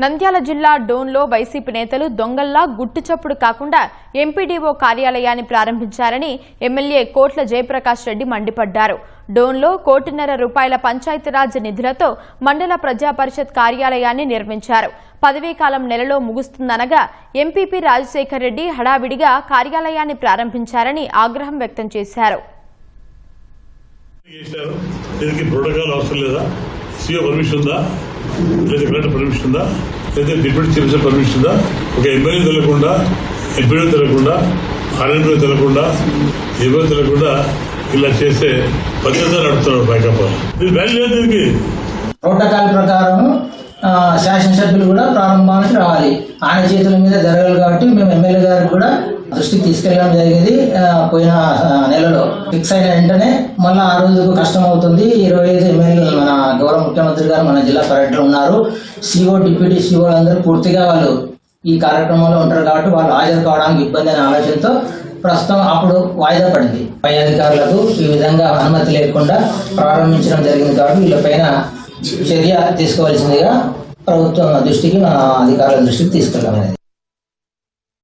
నంద్యాల జిల్లా డోన్లో వైసీపీ నేతలు దొంగల్లా గుట్టుచప్పుడు కాకుండా ఎంపీడీఓ కార్యాలయాన్ని ప్రారంభించారని ఎమ్మెల్యే కోట్ల జయప్రకాష్ రెడ్డి మండిపడ్డారు. డోన్లో ₹1.5 పంచాయతీరాజ్ నిధులతో మండల ప్రజా పరిషత్ కార్యాలయాన్ని నిర్మించారు. పదవీకాలం నెలలో ముగుస్తుందనగా ఎంపీపీ రాజశేఖర్ రెడ్డి హడావిడిగా కార్యాలయాన్ని ప్రారంభించారని ఆగ్రహం వ్యక్తం చేశారు. లేదా కలెక్టర్ పర్మిషన్ ఉందా, లేదా డిప్యూటీ చీఫ్ మినిస్టర్ పర్మిషన్ ఉందా? ఒక ఎమ్మెల్యే తెలకుండా, ఎంపీడీ తెలకుండా, ఆర్ఎంపీ తెలకుండా, ఎవరో తెలకుండా ఇలా చేస్తే భద్రత నడుపుతున్నాడు బైకప్ప. ఇది వాల్యూ లేదు. దీనికి ప్రోటోకాల్ ప్రకారం శాసనసభ్యులు కూడా ప్రారంభానికి రావాలి. ఆయన చేతుల మీద జరగాలి కాబట్టి మేము ఎమ్మెల్యే గారికి కూడా దృష్టికి తీసుకెళ్ళడం జరిగింది. పోయిన నెలలో ఫిక్స్ అయిన వెంటనే మళ్ళీ ఆ రోజుకు కష్టం అవుతుంది. 25 ఎమ్మెల్యేలు మన గౌరవ ముఖ్యమంత్రి గారు మన జిల్లా పర్యటన ఉన్నారు. సిఓ డిప్యూటీ సిఓ అందరూ పూర్తిగా వాళ్ళు ఈ కార్యక్రమంలో ఉంటారు కాబట్టి వాళ్ళు హాజరు కావడానికి ఇబ్బంది అనే ఆలోచనతో ప్రస్తుతం అప్పుడు వాయిదా పడింది. పై అధికారులకు ఈ విధంగా అనుమతి లేకుండా ప్రారంభించడం జరిగింది కాబట్టి వీళ్ళపైన చర్య తీసుకోవాల్సిందిగా ప్రభుత్వం దృష్టికి, మన అధికారుల దృష్టికి తీసుకెళ్ళడం అనేది.